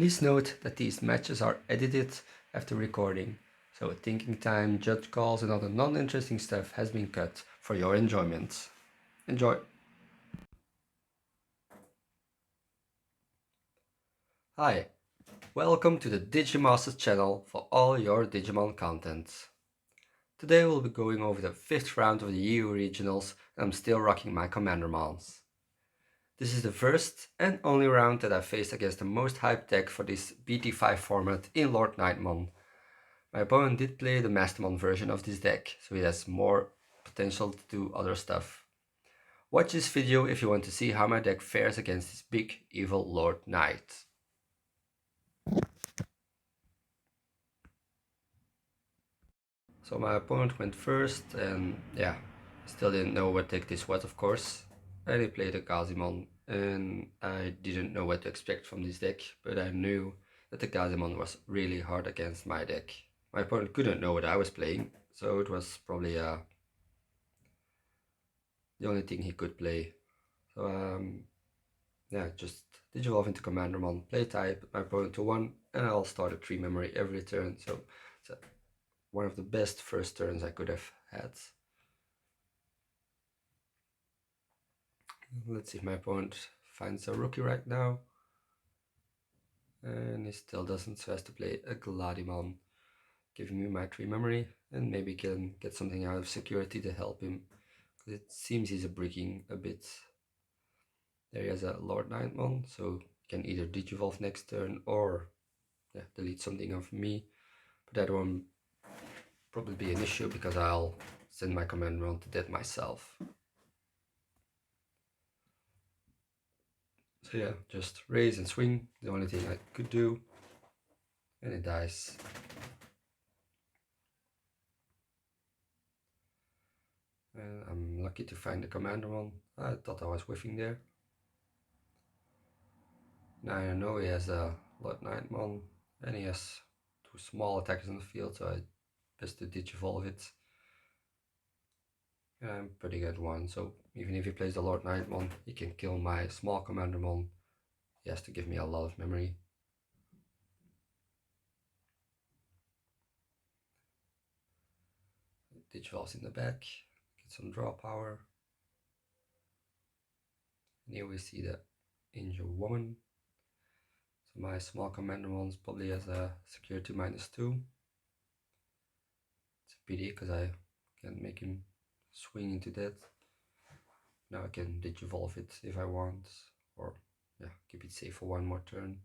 Please note that these matches are edited after recording, so thinking time, judge calls and other non-interesting stuff has been cut for your enjoyment. Enjoy! Hi, welcome to the Digimasters channel for all your Digimon content. Today we'll be going over the 5th round of the EU regionals and I'm still rocking my Commandermons. This is the first and only round that I faced against the most hyped deck for this BT5 format in Lordknightmon. My opponent did play the Mastemon version of this deck, so he has more potential to do other stuff. Watch this video if you want to see how my deck fares against this big evil Lord Knight. So my opponent went first and yeah, still didn't know what deck this was of course. And he played a Gazimon and I didn't know what to expect from this deck, but I knew that the Gazimon was really hard against my deck. My opponent couldn't know what I was playing, so it was probably the only thing he could play. So yeah, just Digivolve into Commandermon, play type, my opponent to 1, and I'll start a 3 memory every turn, so it's one of the best first turns I could have had. Let's see if my opponent finds a rookie right now. And he still doesn't, so has to play a Gladimon, giving me my 3 memory, and maybe can get something out of security to help him, because it seems he's bricking a bit. There he has a Lordknightmon, so he can either Digivolve next turn or delete something of me, but that won't probably be an issue because I'll send my Commandermon to death myself. So yeah, just raise and swing, the only thing I could do, and it dies. And I'm lucky to find the Commandermon. I thought I was whiffing there. Now I know he has a Lordknightmon and he has 2 small attackers on the field, so I best to Digivolve it. And I'm pretty good one, so even if he plays the Lordknightmon, he can kill my small Commandermon. He has to give me a lot of memory. Digivolves in the back, get some draw power. And here we see the Angel Woman. So my small Commandermon probably has a security -2. It's a pity because I can make him swing into that. Now I can Digivolve it if I want, or yeah, keep it safe for 1 more turn.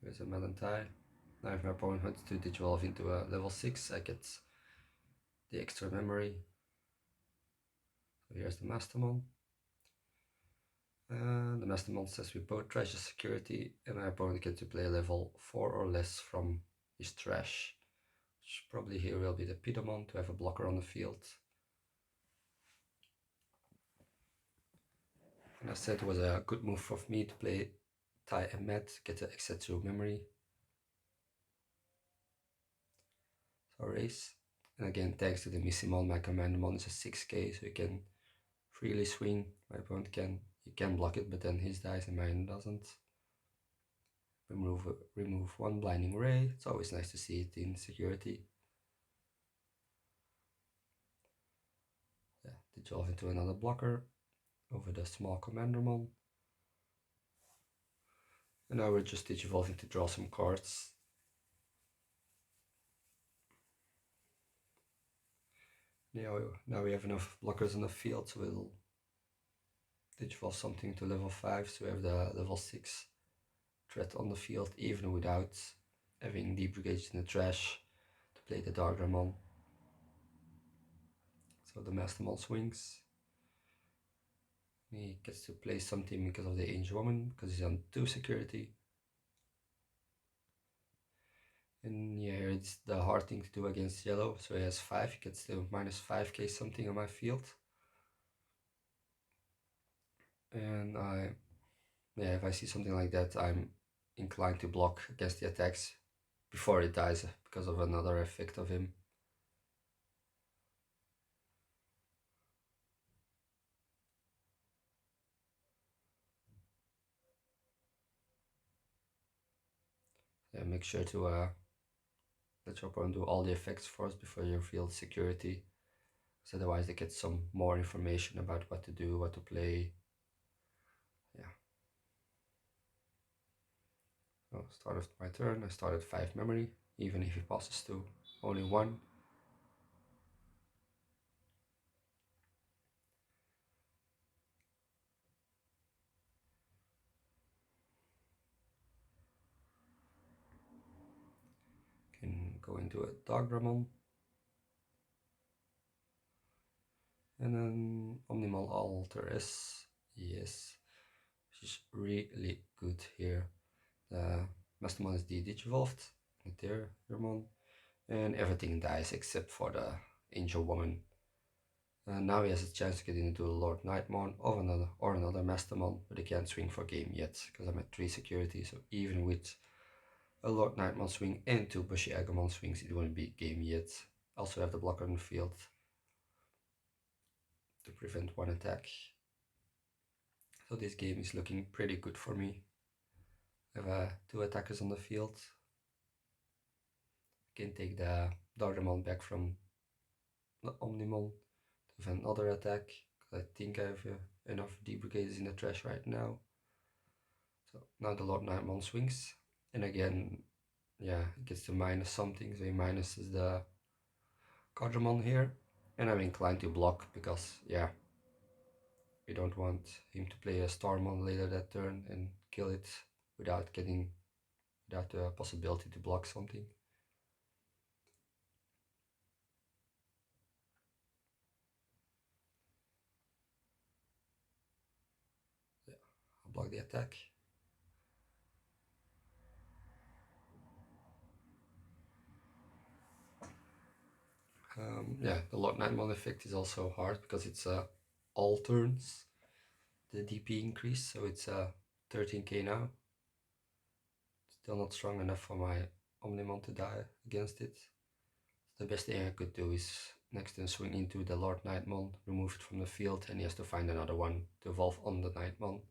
There's a Melantai. Now if my opponent wants to Digivolve into a level 6, I get the extra memory. So here's the Mastemon. The Mastemon says we both trash the security, and my opponent gets to play a level 4 or less from his trash. Which probably here will be the Pidomon to have a blocker on the field. And I said it was a good move for me to play Tai and Matt, get the extra 2 memory. So race. And again, thanks to the Mastemon, my Commandermon is a 6k, so you can freely swing. My opponent can block it, but then his dies and mine doesn't. Remove 1 blinding ray. It's always nice to see it in security. Yeah, Digivolve into another blocker over the small Commandermon. And now we're just Digivolving to draw some cards. Now we have enough blockers on the field, so we'll Digivolve something to level 5, so we have the level 6 threat on the field, even without having D-Brigade in the trash to play the Dargramon. So the Mastemon swings. He gets to play something because of the Angel Woman, because he's on 2 security. And yeah, it's the hard thing to do against yellow, so he has 5, he gets to -5k something on my field. And if I see something like that, I'm inclined to block against the attacks before it dies because of another effect of him. make sure to let your opponent do all the effects first before you reveal security, because otherwise they get some more information about what to do, what to play. Yeah. So start of my turn, I started 5 memory, even if he passes to only 1. Can go into a Dogramon. And then Omnimon Alter S, yes, which is really good here. The Mastemon is de-digivolved, Ethereumon, and everything dies except for the Angel Woman. Now he has a chance to get into the Lordknightmon or another Mastemon, but he can't swing for game yet, because I'm at 3 security, so even with a Lordknightmon swing and 2 Bushy Agumon swings, it won't be game yet. Also have the blocker on the field to prevent 1 attack. So this game is looking pretty good for me. I have 2 attackers on the field. I can take the Dogramon back from the Omnimon to have another attack. I think I have enough D-Brigades in the trash right now. So now the Lordknightmon swings. And again, yeah, it gets to minus something. So he minuses the Quadramon here. And I'm inclined to block because, yeah, we don't want him to play a Starmon later that turn and kill it without the possibility to block something. Yeah, I'll block the attack. Yeah, the Lordknightmon effect is also hard because it's all turns the DP increase, so it's 13k now. Still not strong enough for my Omnimon to die against it. The best thing I could do is next turn swing into the Lordknightmon, remove it from the field, and he has to find another one to evolve on the Knightmon.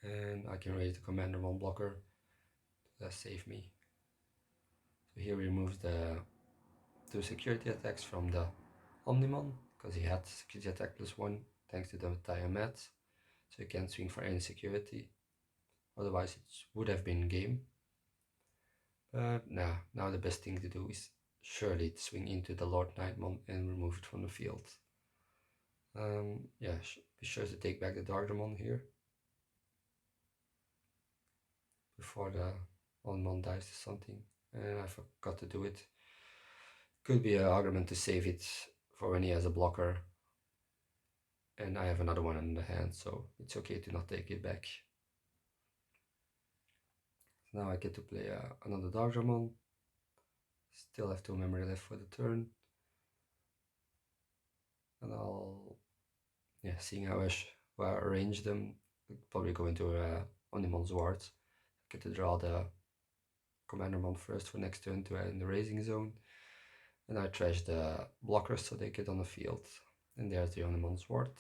And I can raise the Commandermon blocker to save me. So here he removes the 2 security attacks from the Omnimon, because he had security attack +1 thanks to the Diamat, so he can't swing for any security, otherwise it would have been game. But now the best thing to do is surely to swing into the Lordknightmon and remove it from the field. Yeah, be sure to take back the Dogramon here before the Omnimon dies to something, and I forgot to do it. Could be an argument to save it for when he has a blocker, and I have another one in the hand, so it's okay to not take it back. So now I get to play another Dogramon. Still have 2 memory left for the turn. And I'll, seeing how I arrange them, I'll probably go into Omnimon's Wards. Get to draw the Commandermon first for next turn to add in the raising zone. And I trash the blockers so they get on the field. And there's the Omnimon's Ward.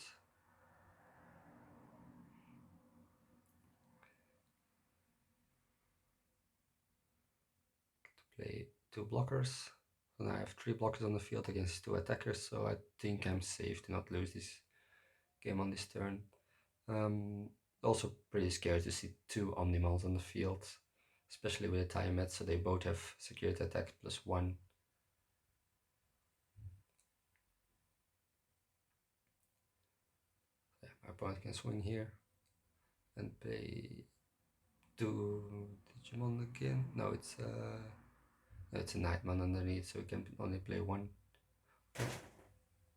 Play 2 blockers. So now I have 3 blockers on the field against 2 attackers, so I think I'm safe to not lose this game on this turn. Also pretty scared to see 2 Omnimons on the field, especially with the Tiamat, so they both have security attack +1. Yeah, my opponent can swing here and play 2 Digimon again. No, it's a Nightmon underneath, so we can only play 1.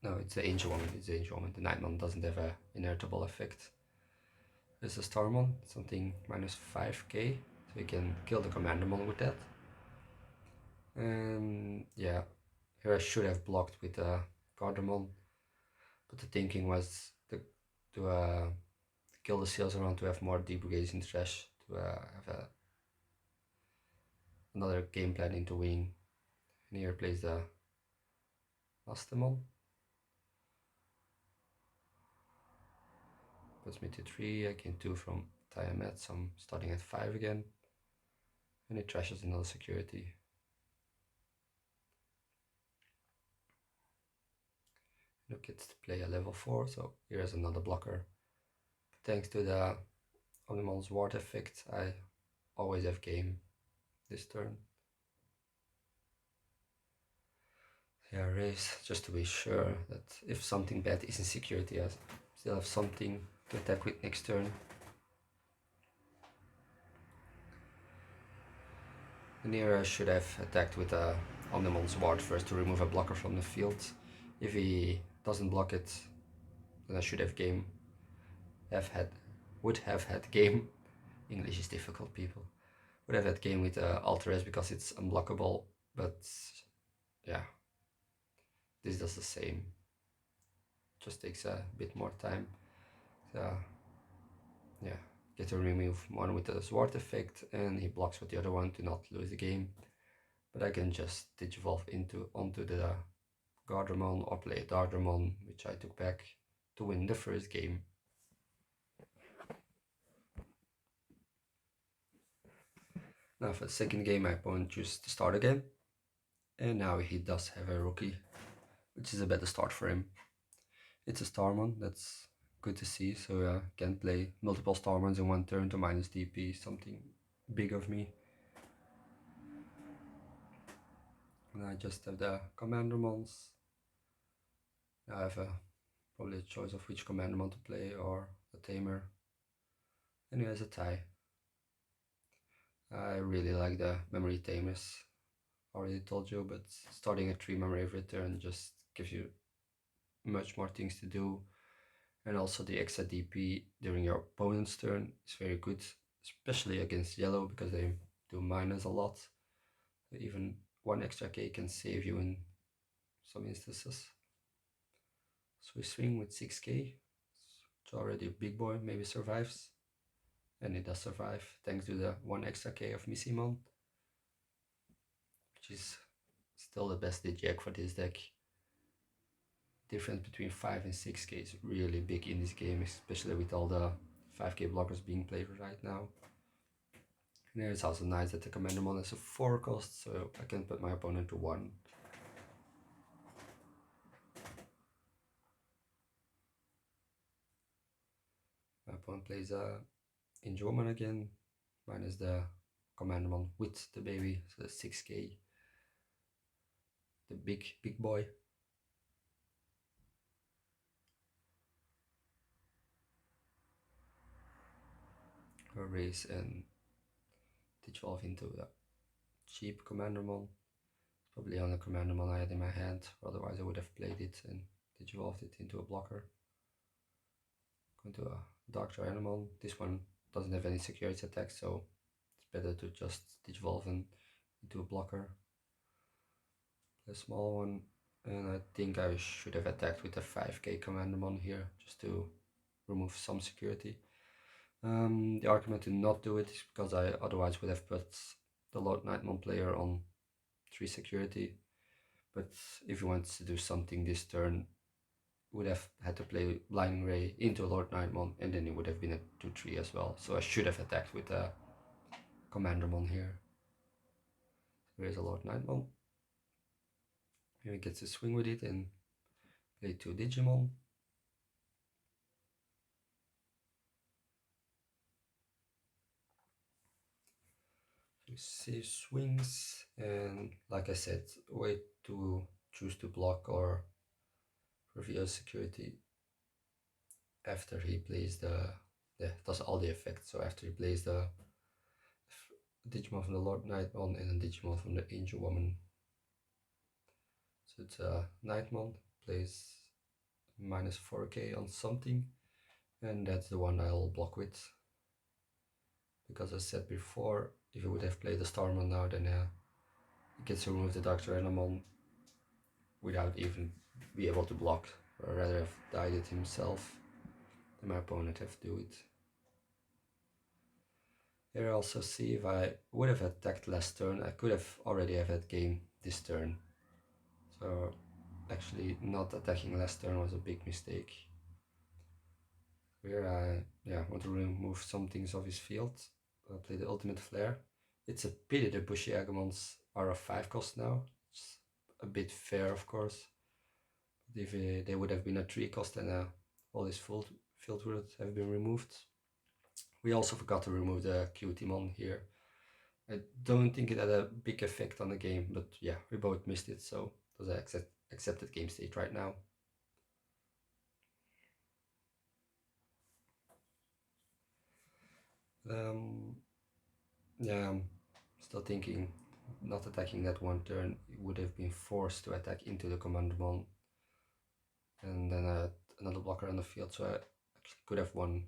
No, it's the Angel Woman. It's the Angel Woman. The Nightmon doesn't have a inertable effect. There's a Starmon, something -5k, so we can kill the Commandermon with that. And yeah, here I should have blocked with Cardamon, but the thinking was to kill the seals around to have more D-Brigades in trash, to have another game plan into winning. And here plays the Mastemon. Puts me to 3, I gain 2 from tie him at some, starting at 5 again, and he trashes another security. Look, it's to play a level 4, so here's another blocker. Thanks to the Omnimon's ward effect, I always have game this turn. Yeah, raise, just to be sure that if something bad is in security, I still have something to attack with next turn. And here I should have attacked with Omnimon's ward first to remove a blocker from the field. If he doesn't block it, then I should have game. Would have had game. English is difficult, people. Would have had game with Altares because it's unblockable, but yeah, this does the same. Just takes a bit more time. Yeah, get to remove one with the sword effect, and he blocks with the other one to not lose the game. But I can just digivolve onto the Gardramon or play Dardramon, which I took back to win the first game. Now for the second game, my opponent chose to start again, and now he does have a rookie, which is a better start for him. It's a Starmon, that's good to see, so I can play multiple Starmons in one turn to minus DP, something big of me. And I just have the Commandermons. I have probably a choice of which Commandermon to play or a Tamer. And here's a tie. I really like the memory Tamers, already told you, but starting a 3 memory every turn just gives you much more things to do. And also the extra DP during your opponent's turn is very good, especially against yellow because they do minus a lot. Even one extra K can save you in some instances. So we swing with 6K, it's already a big boy, maybe survives. And it does survive thanks to the 1 extra K of Mastemon, which is still the best Digiegg for this deck. Difference between 5 and 6K is really big in this game, especially with all the 5K blockers being played right now. And it's also nice that the Commandermon has a 4 cost, so I can put my opponent to 1. My opponent plays a Injoman again, minus the Commandermon with the baby, so the 6K. The big boy. A race and Digivolve into the cheap Commandermon. It's probably on the Commandermon I had in my hand, otherwise I would have played it and Digivolved it into a blocker. Going to a Dark Tyrannomon. This one doesn't have any security attacks, so it's better to just Digivolve into a blocker. A small one, and I think I should have attacked with a 5K Commandermon here, just to remove some security. The argument to not do it is because I otherwise would have put the Lordknightmon player on 3 security, but if he wants to do something this turn, would have had to play Blinding Ray into Lordknightmon, and then it would have been a 2-3 as well, so I should have attacked with a Commandermon here. Here's a Lordknightmon. Here he gets to swing with it and play 2 Digimon. You see swings, and like I said, wait to choose to block or reveal security after he plays does all the effects. So after he plays the Digimon from the Lordknightmon and a Digimon from the Angel Woman. So it's a Knightmon, plays minus 4K on something, and that's the one I'll block with. Because as I said before, if he would have played the Starmon now, then he gets to remove the Dark Tyrannomon without even be able to block, or rather have died it himself, and my opponent have to do it. Here I also see if I would have attacked last turn, I could have already have had game this turn. So actually not attacking last turn was a big mistake. Here I want to remove some things off his field. I'll play the ultimate flare. It's a pity the bushy Agamons are a 5 cost now. It's a bit fair, of course. But if they would have been a 3 cost, then all this field would have been removed. We also forgot to remove the Cutimon here. I don't think it had a big effect on the game, but yeah, we both missed it, so it was an accepted game state right now. Yeah, I'm still thinking not attacking that one turn. It would have been forced to attack into the Commandermon, and then I had another blocker on the field, so I actually could have won.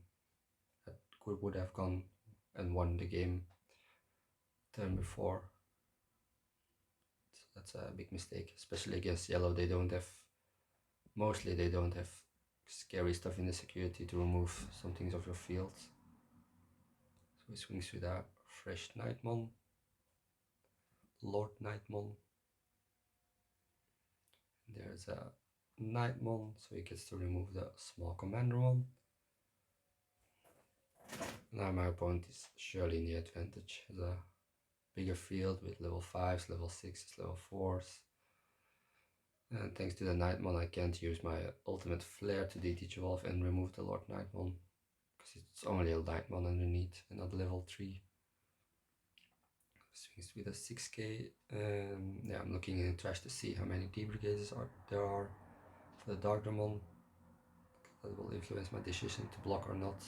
Would have gone and won the game turn before. So that's a big mistake, especially against yellow. Mostly they don't have scary stuff in the security to remove some things off your field. So he swings with a fresh Knightmon, Lordknightmon. There's a Knightmon, so he gets to remove the small commander one. Now my opponent is surely in the advantage. Has a bigger field with level 5s, level 6s, level 4s. And thanks to the Knightmon, I can't use my ultimate flare to de-evolve and remove the Lordknightmon, because it's only a Knightmon underneath and not level 3. Swings with a 6k. Yeah, I'm looking in the trash to see how many D-Brigades there are for the Darkdramon. That will influence my decision to block or not.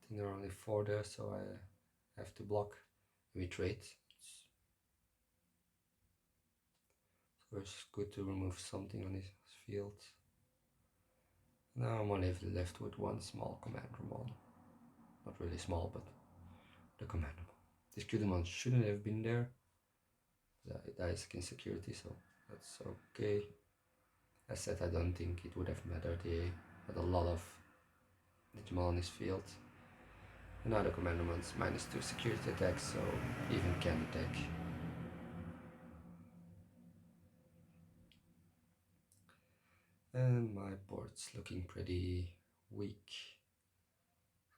I think there are only 4 there, so I have to block. We trade. So it's good to remove something on his field. Now I'm only left with one small Commandermon. Not really small, but the Commandermon. This Cutimon shouldn't have been there. It dies against security, so that's okay. As said, I don't think it would have mattered. He had a lot of Digimon on his field. And now the Commandermon's -2 security attacks, so even can attack. And my board's looking pretty weak.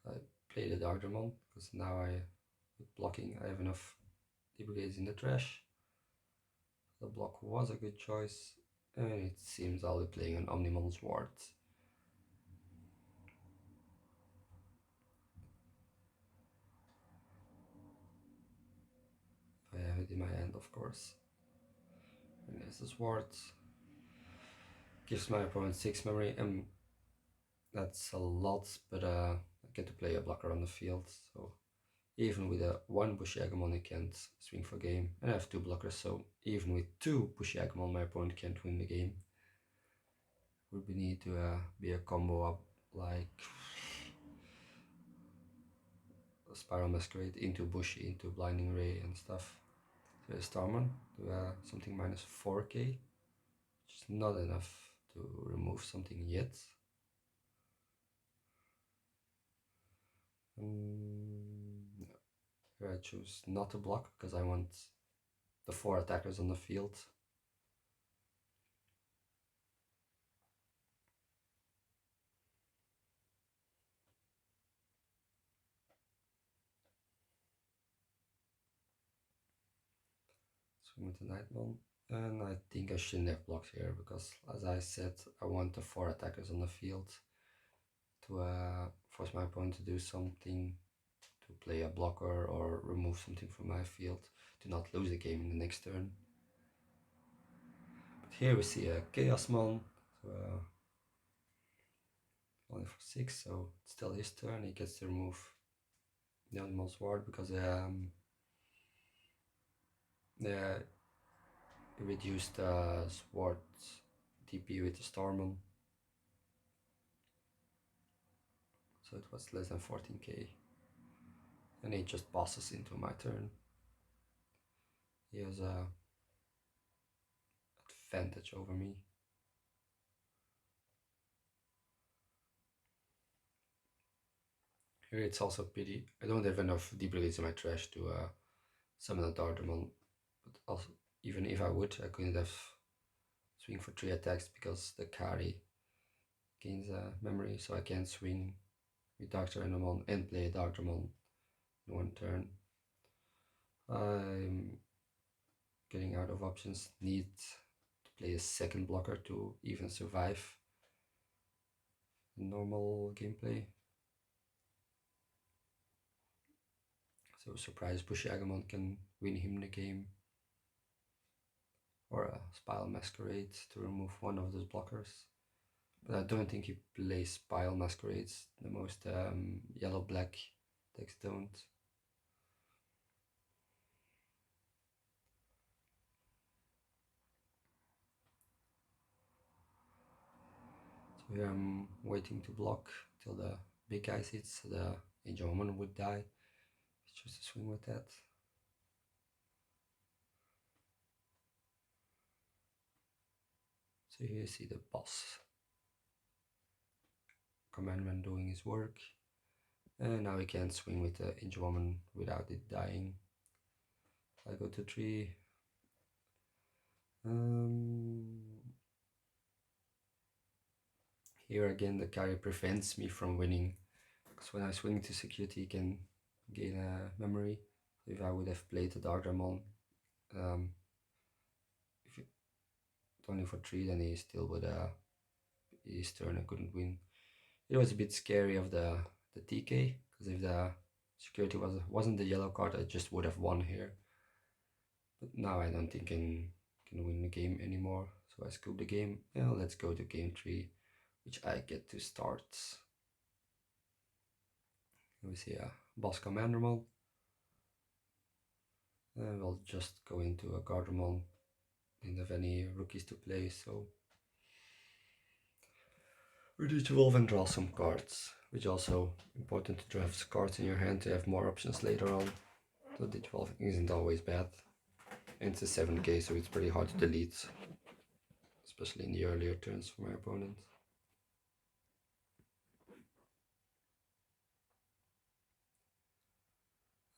I play the Darkdramon because now with blocking I have enough D-Brigades in the trash. The block was a good choice, and it seems I'll be playing an Omnimon's Ward. I have it in my hand, of course. And there's the Sword. Gives my opponent 6 memory, and that's a lot, but I get to play a blocker on the field, so even with a 1 Bushy Agamon I can't swing for game, and I have 2 blockers, so even with 2 Bushy Agamon my opponent can't win the game. Would we need to be a combo up like a Spiral Masquerade into Bushy, into Blinding Ray and stuff. So the Starman do something -4k, which is not enough to remove something yet. Here I choose not to block because I want the 4 attackers on the field. Swing with the Knightmon, and I think I shouldn't have blocked here because, as I said, I want the 4 attackers on the field to force my opponent to do something, to play a blocker or remove something from my field, to not lose the game in the next turn. But here we see a Chaosmon, so, only for 6, so it's still his turn. He gets to remove the Animal's Ward because he reduced Sword TP with the Starman, so it was less than 14k, and he just passes into my turn. He has a advantage over me. Here it's also pity. I don't have enough D-Brigades in my trash to summon a Dardermon, but also even if I would, I couldn't have swing for 3 attacks because the carry gains memory, so I can swing with Dark-Tyrannomon and play Darkdramon in one turn. I'm getting out of options, need to play a second blocker to even survive the normal gameplay. So surprise Bushy Agamon can win him the game. Or a Spile Masquerade to remove one of those blockers. But I don't think he plays Spile Masquerades. The most yellow-black decks don't. So here I'm waiting to block till the big guy hits, so the Angel Woman would die. Choose to swing with that. So here you see the boss Commandman doing his work. And now we can swing with the Angel Woman without it dying. I go to 3. Here again the carry prevents me from winning, because when I swing to security he can gain a memory. If I would have played the Darkdramon, if it only for 3, then he still would his turn I couldn't win. It was a bit scary of the TK, because if the security wasn't the yellow card, I just would have won here. But now I don't think I can win the game anymore, so I scoop the game. Now let's go to game 3, which I get to start. We see a boss Commandermon. And we'll just go into a Guardermon. Didn't have any rookies to play, so ready to evolve and draw some cards, which also important to have cards in your hand to have more options later on. So Digivolving isn't always bad. And it's a 7k, so it's pretty hard to delete, especially in the earlier turns for my opponent.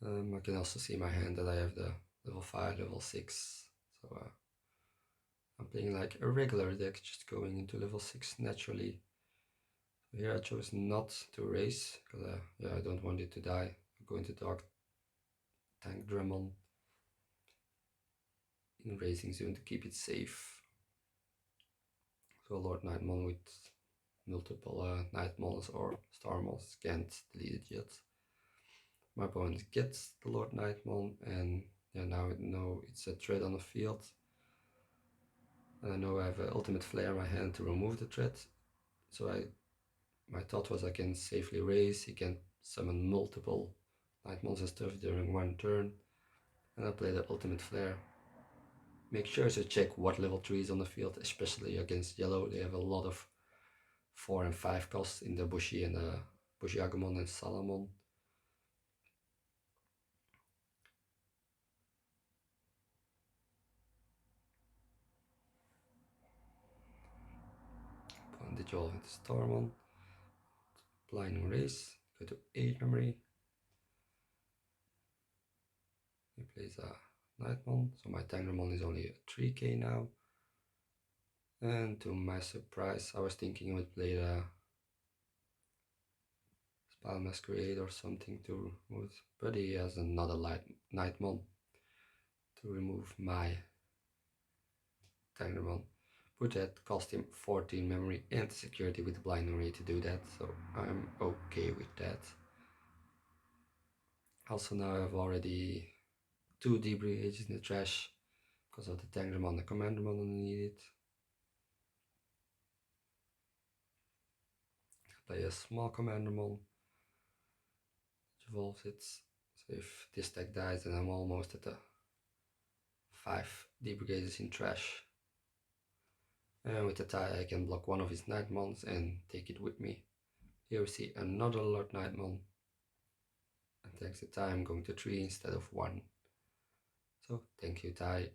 I can also see in my hand that I have the level 5, level 6, so I'm playing like a regular deck, just going into level 6 naturally. So here I chose not to race, because I don't want it to die. I go into Dark Tank Drummond in Racing Zone to keep it safe. So Lordknightmon with multiple Nightmons or Starmons can't delete it yet. My opponent gets the Lordknightmon, and now I know it's a threat on the field. And I know I have an Ultimate Flare in my hand to remove the threat. So my thought was I can safely raise, he can summon multiple Nightmons and stuff during one turn. And I play the Ultimate Flare. Make sure to check what level 3 is on the field, especially against yellow. They have a lot of 4 and 5 costs in the Bushi and the Bushi Agamon and Salamon. Digital with Starmon. Blinding Race, go to 8 memory. He plays a Nightmon, so my Tangramon is only a 3k now. And to my surprise, I was thinking I would play the Spell Masquerade or something to remove, but he has another Nightmon to remove my Tangramon. But that cost him 14 memory and security with the Blinding Ray to do that, so I'm okay with that. Also now I have already 2 D-Brigades in the trash because of the Tangramon and the Commandermon underneath it. Play a small Commandermon, which evolves it. So if this deck dies, then I'm almost at the 5 D-Brigades in trash. And with the tie I can block one of his Nightmons and take it with me. Here we see another Lordknightmon. And thanks to tie I'm going to 3 instead of 1. So thank you, tie.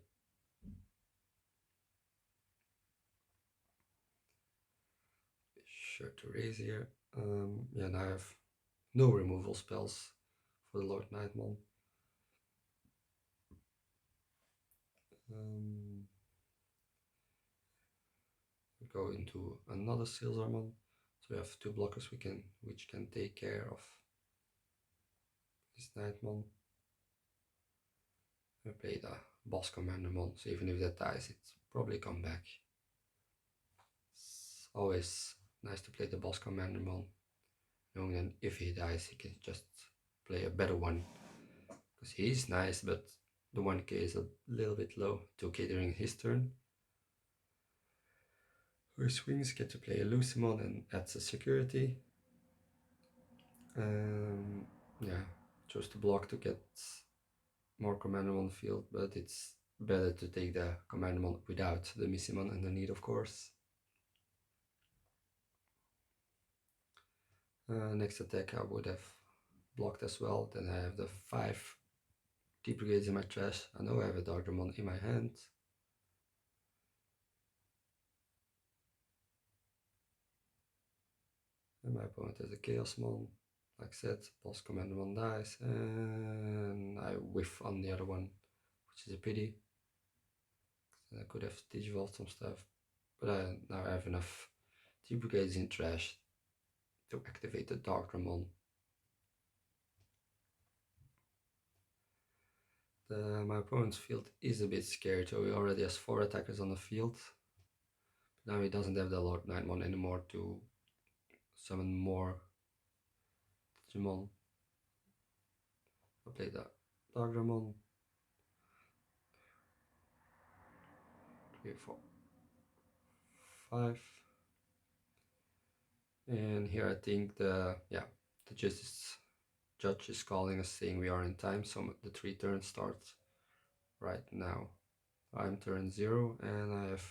Be sure to raise here. Now I have no removal spells for the Lordknightmon. Go into another Silzarmon. So we have two blockers which can take care of this Knightmon. I play the boss Commandermon, so even if that dies, it's probably come back. It's always nice to play the boss Commandermon, knowing that if he dies, he can just play a better one. Because he's nice, but the 1k is a little bit low. 2k during his turn. Who swings get to play a Lucimon and adds a security. Yeah, chose to block to get more Commandermon on the field, but it's better to take the Commandermon without the Mastemon underneath, of course. Next attack I would have blocked as well. Then I have the 5 D-Brigades in my trash. I know I have a Darkdramon in my hand. And my opponent has a Chaosmon. Like I said, boss Commandermon dies, and I whiff on the other one, which is a pity. I could have digivolved some stuff, but I now have enough D-Brigades in trash to activate the Darkdramon. My opponent's field is a bit scary, so he already has 4 attackers on the field. But now he doesn't have the Lordknightmon anymore to summon more Digimon. I'll play the Darkdramon. 3, 4, 5. And here I think the judge is calling us, saying we are in time, so the 3 turns start right now. I'm turn 0 and I have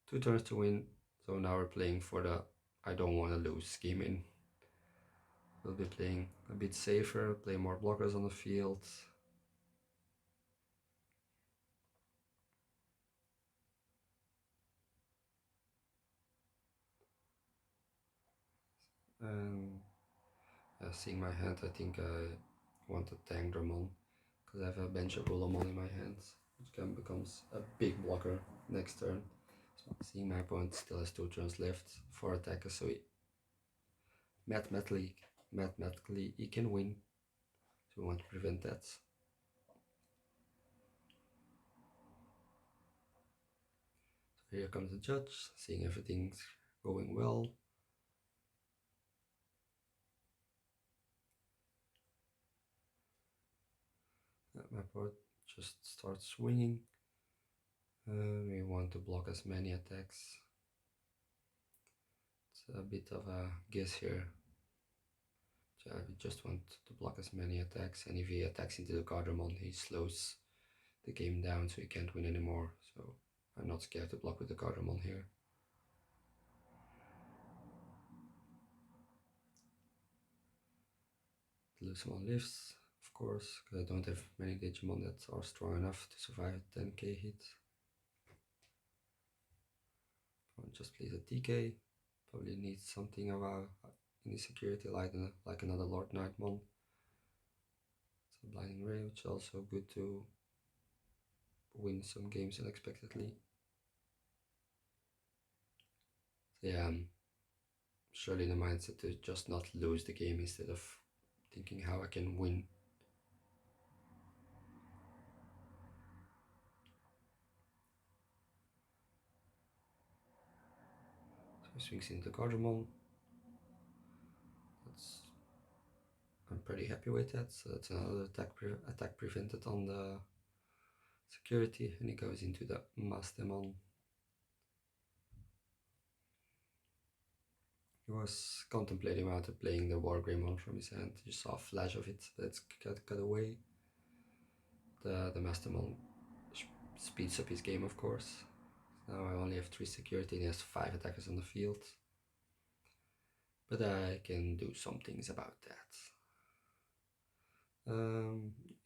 2 turns to win, so now we're playing for the I don't want to lose scheme in. We'll be playing a bit safer, play more blockers on the field. And seeing my hand, I think I want to tank Dramon, because I have a bench of Bulamon in my hands, which becomes a big blocker next turn. So seeing my opponent still has 2 turns left, 4 attackers, so mathematically he can win. So we want to prevent that. So here comes the judge, seeing everything's going well. My part just starts swinging. We want to block as many attacks. It's a bit of a guess here. So we just want to block as many attacks, and if he attacks into the Cardamon, he slows the game down so he can't win anymore. So I'm not scared to block with the Cardamon here. The Lucimon lives, of course, because I don't have many Digimon that are strong enough to survive a 10k hit. I'll just place a TK. Probably needs something of a any security like another Lordknightmon. It's a Blinding Ray, which is also good to win some games unexpectedly. So yeah, I'm surely in the mindset to just not lose the game instead of thinking how I can win. So he swings into Cardamon. I'm pretty happy with that. So that's another attack prevented on the security, and he goes into the Mastemon. He was contemplating whether playing the Wargreymon from his hand. You saw a flash of it, but it's cut away. The Mastemon speeds up his game, of course. Now I only have 3 security and he has 5 attackers on the field. But I can do some things about that.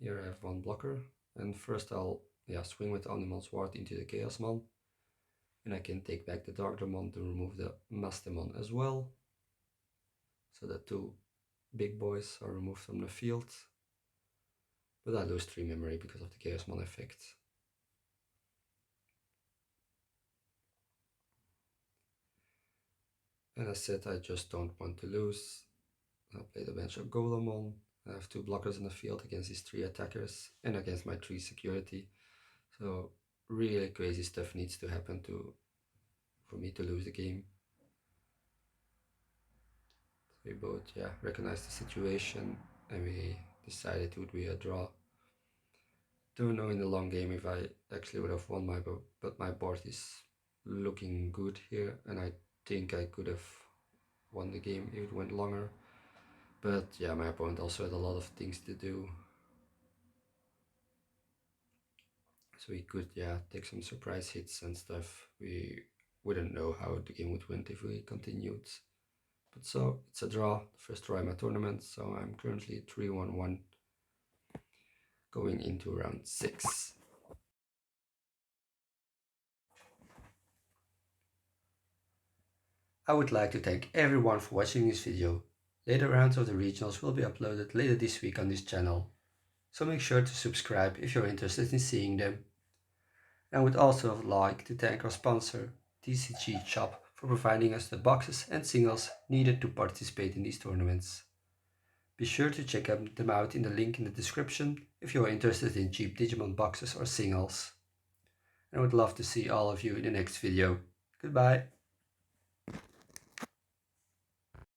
Here I have 1 blocker, and first I'll swing with Omnimon's Ward into the Chaosmon, and I can take back the Darkdramon to remove the Mastemon as well. So the 2 big boys are removed from the field, but I lose 3 memory because of the Chaosmon effect. And I said I just don't want to lose. I played a bench of Golemon. I have 2 blockers in the field against these 3 attackers and against my 3 security. So really crazy stuff needs to happen for me to lose the game. So we both recognized the situation and we decided it would be a draw. Don't know in the long game if I actually would have won but my board is looking good here and I think I could have won the game if it went longer. But yeah, my opponent also had a lot of things to do. So we could take some surprise hits and stuff. We wouldn't know how the game would win if we continued. But so it's a draw, the first draw in my tournament, so I'm currently 3-1-1 going into round 6. I would like to thank everyone for watching this video. Later rounds of the regionals will be uploaded later this week on this channel, so make sure to subscribe if you're interested in seeing them. And I would also like to thank our sponsor, TCG Shop, for providing us the boxes and singles needed to participate in these tournaments. Be sure to check them out in the link in the description if you are interested in cheap Digimon boxes or singles. And I would love to see all of you in the next video. Goodbye!